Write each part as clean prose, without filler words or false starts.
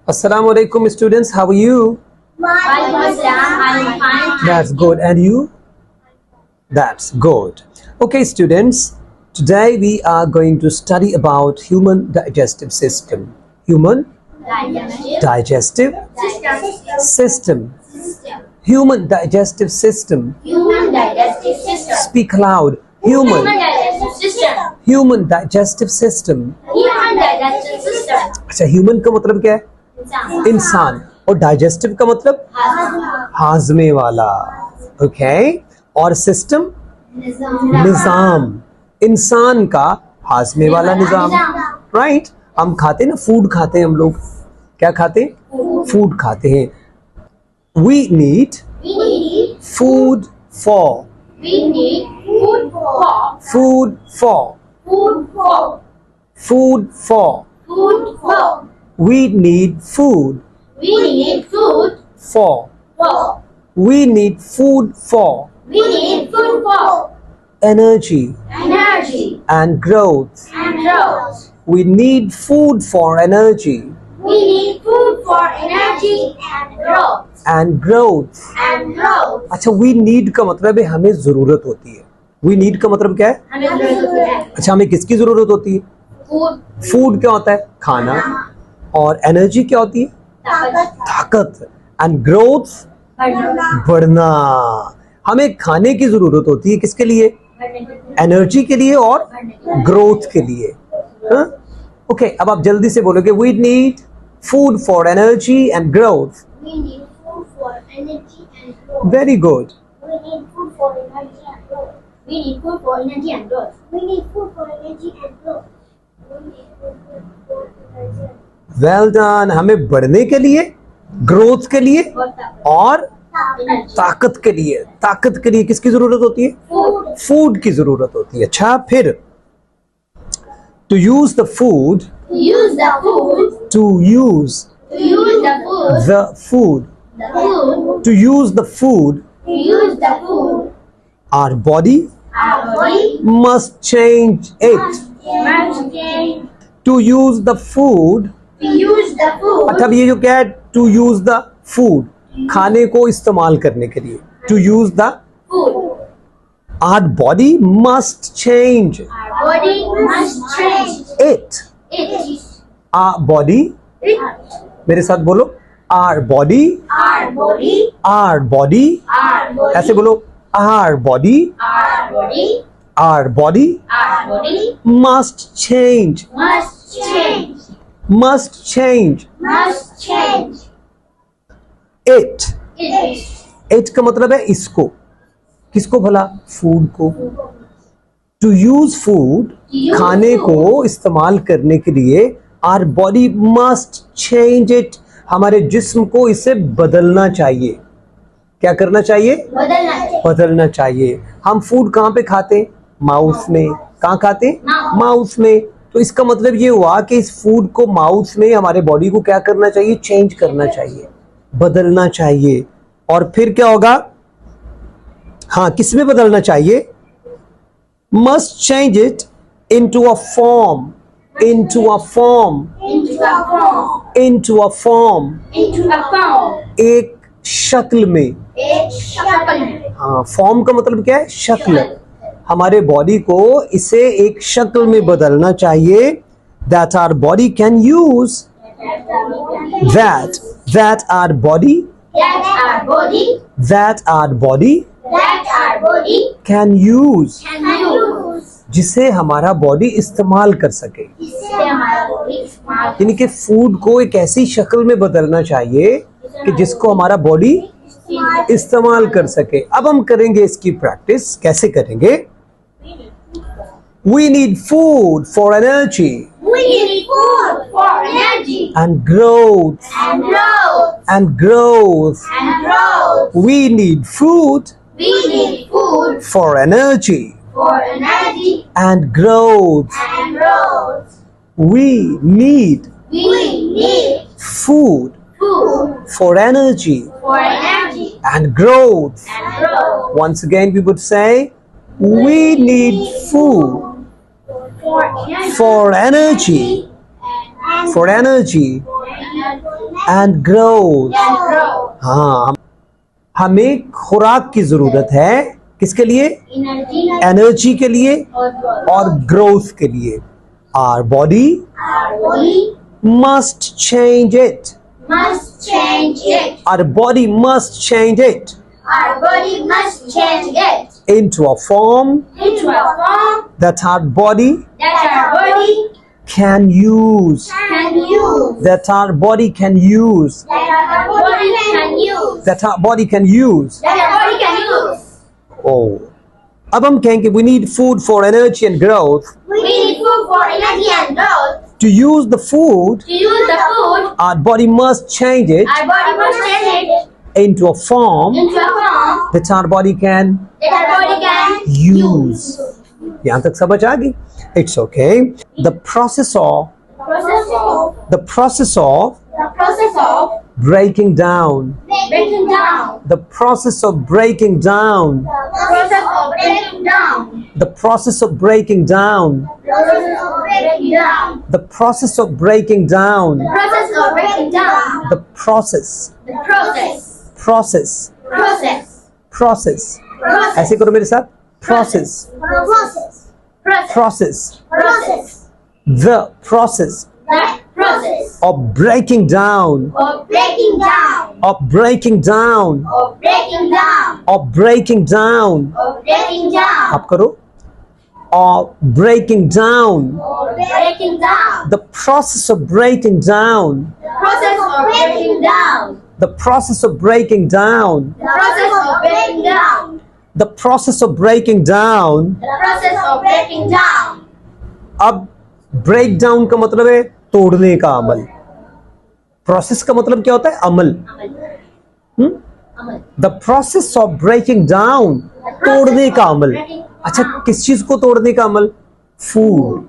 Assalamu alaikum students, how are you? I'm fine. That's good. And you? That's good. Okay students, today we are going to study about human digestive system. Human digestive system. Human digestive system. Human digestive system. Speak loud. Human digestive system. Human digestive system. Human digestive system. अच्छा, human का मतलब क्या है? इंसान. और digestive का मतलब हाजमे वाला. ओके. और सिस्टम निजाम. इंसान का हाजमे वाला निजाम. राइट. हम खाते हैं ना, फूड खाते हैं हम लोग. क्या खाते हैं? फूड खाते हैं. We need We need food for. we need food for food for. food for food for. food for. We need food We need food for. for. We need food for We need food for energy energy and growth. and growth. We need food for energy We need food for energy and growth. and growth. And growth. अच्छा, we need का मतलब है हमें जरूरत होती है. We need का मतलब क्या है? हमें जरूरत है अच्छा, हमें किसकी जरूरत होती है? फूड. फूड क्या होता है? खाना. और एनर्जी क्या होती है? ताकत. ताकत. एंड ग्रोथ बढ़ना. हमें खाने की जरूरत होती है किसके लिए? एनर्जी के लिए और ग्रोथ के लिए. ओके, अब आप जल्दी से बोलोगे. We need food for energy and growth. We need food for energy and growth. Very good. We need food for energy and growth. We need food for energy and growth. We need food for energy and growth. We need food for energy and well done. हमें बढ़ने के लिए, growth के लिए growth. और Energy. ताकत के लिए. ताकत के लिए किसकी जरूरत होती है? Food. फूड की जरूरत होती है. अच्छा, फिर to use the food. Use the food. To use To use the food. The food. The food. To use the food. To use the food. Our body Our body must change it. must change. To use the food. To use the food. अच्छा, अब ये जो क्या है? To use the food, खाने को इस्तेमाल करने के लिए. To use the Food. Our body must change Our body must change. It. It. Our body. It. मेरे साथ बोलो. Our body. Our body. Our body. Our body. ऐसे बोलो. Our body. Our body. Our body Our body must change. must change. Must change Must change. It. It. It का मतलब है इसको. किसको भला? फूड को. टू यूज फूड, खाने को इस्तेमाल करने के लिए our body must change it. हमारे जिस्म को इसे बदलना चाहिए. क्या करना चाहिए? बदलना चाहिए. बदलना चाहिए. हम फूड कहाँ पे खाते हैं? माउथ में. कहाँ खाते हैं? Mouth. माउथ में. तो इसका मतलब ये हुआ कि इस फूड को माउथ में हमारे बॉडी को क्या करना चाहिए? चेंज करना चाहिए, बदलना चाहिए. और फिर क्या होगा? हाँ, किस में बदलना चाहिए? Must change it into a form. Into a form. Into a form. Into a form. Into a form. एक शक्ल में. एक शक्ल में. हाँ, फॉर्म का मतलब क्या है? शक्ल. हमारे बॉडी को इसे एक शक्ल में बदलना चाहिए. That our body can use. that our body That our body. that our body That our body can use. can use. जिसे हमारा बॉडी इस्तेमाल कर सके. इससे हमारा body इस्तेमाल यानी कि फूड को एक ऐसी शक्ल में बदलना चाहिए कि जिसको हमारा बॉडी इस्तेमाल कर सके. अब हम करेंगे इसकी प्रैक्टिस. कैसे करेंगे? We need food for energy We need food for energy and growth and growth and growth. and growth. We need food We need food for energy for energy and growth. and growth. We need We need food food for energy for energy and growth. and growth. Once again, we would say, we need food For energy for energy, and for energy and growth. and growth. हाँ, हमें खुराक की जरूरत है किसके लिए? Energy energy के लिए or growth. और ग्रोथ के लिए. Our body Our body must change it. must change it. Our body must change it Our body must change it into a form into a form that our body that our body can use. can use. That our body can use. That our body can use. That our body can use. That our body can use. Oh. अब हम कहेंगे we need food for energy and growth. We need food for energy and growth. To use the food, To use the food, our body must change it our body must change it into a form into a form that our body can that our body can use. यहाँ तक समझ आ गई? It's okay. The process of process of the process of the process of breaking down. breaking down. The process of breaking down. The process of breaking down. The process of breaking down. The process of breaking down. The process of breaking down. The process of breaking down. The process. The process. Process. Process. Process. Process. ऐसे करो मेरे साथ. Process. Process. Process. Process. Process. The process That process of breaking down. of breaking down. Of breaking down. Of breaking down. Of breaking down. Of breaking down. आप करो. Of breaking down. Of breaking down. The process of breaking down. The process of breaking down. The process of breaking down. The process of breaking down. The process of breaking down. The process of breaking down. अब break down का मतलब है तोड़ने का अमल. Process का मतलब क्या होता है? अमल. Amal. Amal. The process of breaking down, तोड़ने का अमल. अच्छा, किस चीज को तोड़ने का अमल? फूड.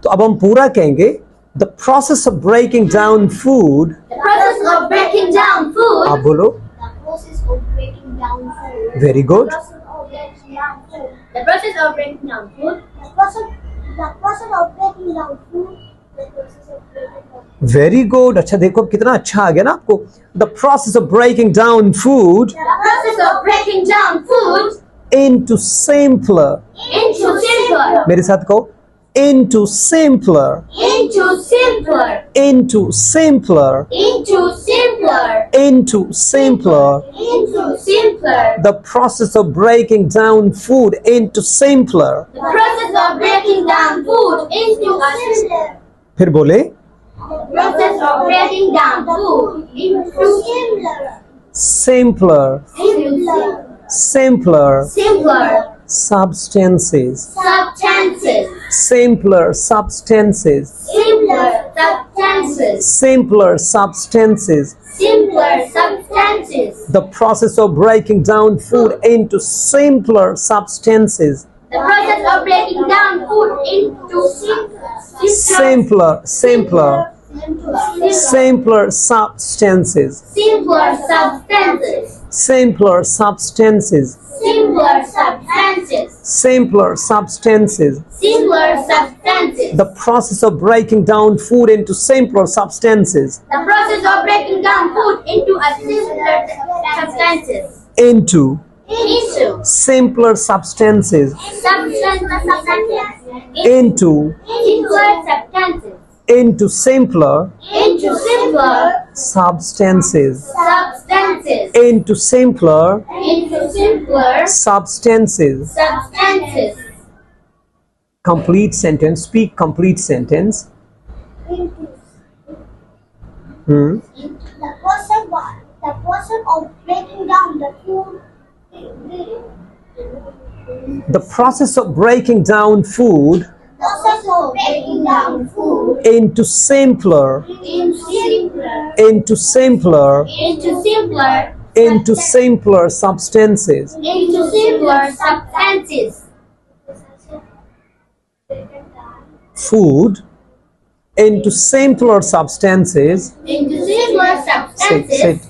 तो अब हम पूरा कहेंगे the process of breaking down food. The process of breaking down food. आप बोलो. The process of breaking down food. Very good. The process of breaking down food. The process of breaking down food. The process of breaking down. Very good. अच्छा देखो कितना अच्छा आ गया ना आपको. The process of breaking down food The process of breaking down food into simpler. into simpler. मेरे साथ कहो. Into simpler. Into simpler. Into simpler. Into simpler. Into simpler. Into simpler. The process of breaking down food into simpler. The process of breaking down food into a simpler. फिर बोले. The process of breaking down food into simpler. Simpler. Simpler. Simpler Simpler. substances. Substances. Simpler substances. Simpler substances. Simpler substances. Simpler substances. The process of breaking down food into simpler substances. The process of breaking down food into Simpler, simpler, simpler substances. simpler substances. Simpler substances. Simpler substances. Simpler substances. Simpler substances. The process of breaking down food into simpler substances. The process of breaking down food into a simpler substances. Into Into simpler substances. substances. Into Simpler substances. into simpler Into simpler substances. substances. Into simpler Into simpler substances. substances. Complete sentence. Speak complete sentence. Hmm. The process of breaking down the food. The process of breaking down food Process of breaking down food into simpler, into simpler, into simpler, into simpler, into simpler substances. into simpler substances. Food into simpler substances. Into simpler Sit, substances. sit.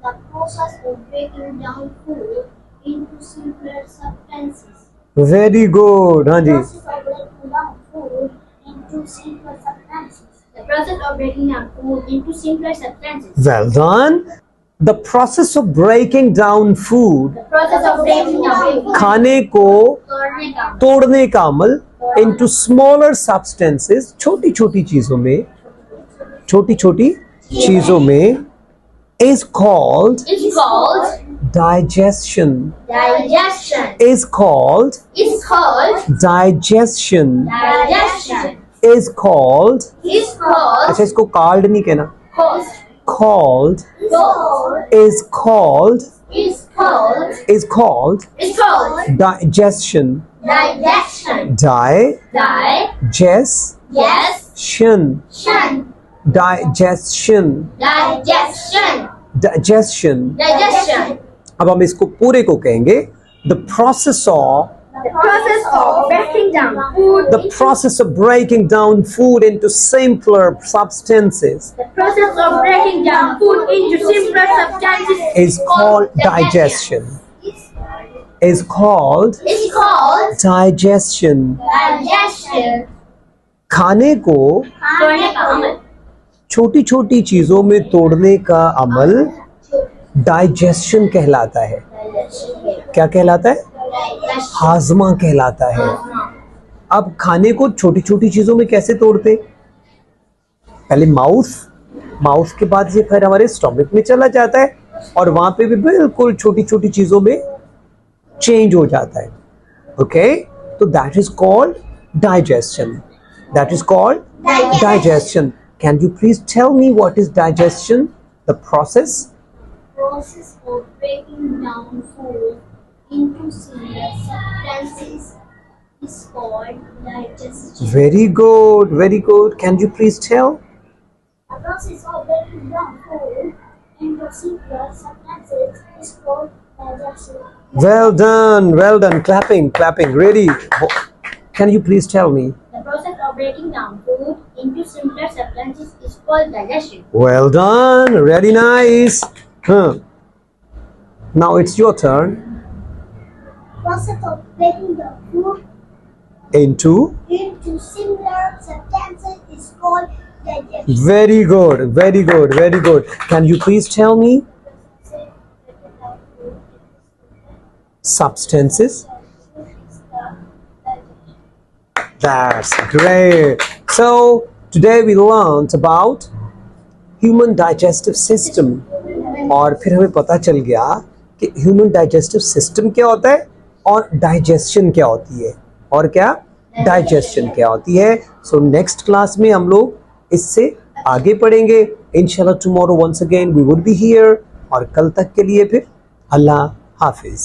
The process of breaking down food into simpler substances. Very good. हाँ जी. Process of breaking down food into simpler substances. The process of breaking down food into simpler substances. Well done. The process of breaking down food, The process of breaking down food. खाने को तोड़ने का तोड़ने का अमल into smaller substances, छोटी छोटी चीजों में, छोटी छोटी चीजों में, is called is called digestion. digestion. Is called Is called digestion. digestion. Is called. Is called अच्छा इसको called नहीं कहना. called Called. called Is called. is called Is called is called digestion. digestion. Digestion. Yes. Shun. Digestion. Digestion. Digestion. Digestion. अब हम इसको पूरे को कहेंगे the process of The process of breaking down food. the process of breaking down food into simpler substances The process of breaking down food into simpler substances is called digestion. Is called Is called digestion. digestion. खाने को तोड़ने का अमल. छोटी छोटी चीजों में तोड़ने का अमल डाइजेशन कहलाता है. क्या कहलाता है? हाजमा कहलाता है. अब खाने को छोटी छोटी चीजों में कैसे तोड़ते? पहले माउथ के बाद ये फिर हमारे स्टमक में चला जाता है और वहां पे भी बिल्कुल छोटी छोटी चीजों में चेंज हो जाता है. ओके, तो that is called digestion. That is called digestion. Can you please tell me what is digestion? The process Process of breaking down food into simpler substances is called digestion. Very good, very good. Can you please tell? The process of breaking down food into simpler substances is called digestion. Well done, well done. Clapping. Ready? Can you please tell me? The process of breaking down food into simpler substances is called digestion. Well done, really nice. Now it's your turn. Process of breaking down food Into. into simpler substances is called digestion. Very good, very good, very good. Can you please tell me? Substances. That's great. So today we learned about human digestive system. और फिर हमें पता चल गया कि human digestive system क्या होता है और डाइजेशन क्या होती है और क्या डाइजेशन क्या होती है. सो नेक्स्ट क्लास में हम लोग इससे आगे पढ़ेंगे इंशाल्लाह. Tomorrow once again we would be here. और कल तक के लिए फिर अल्लाह हाफिज.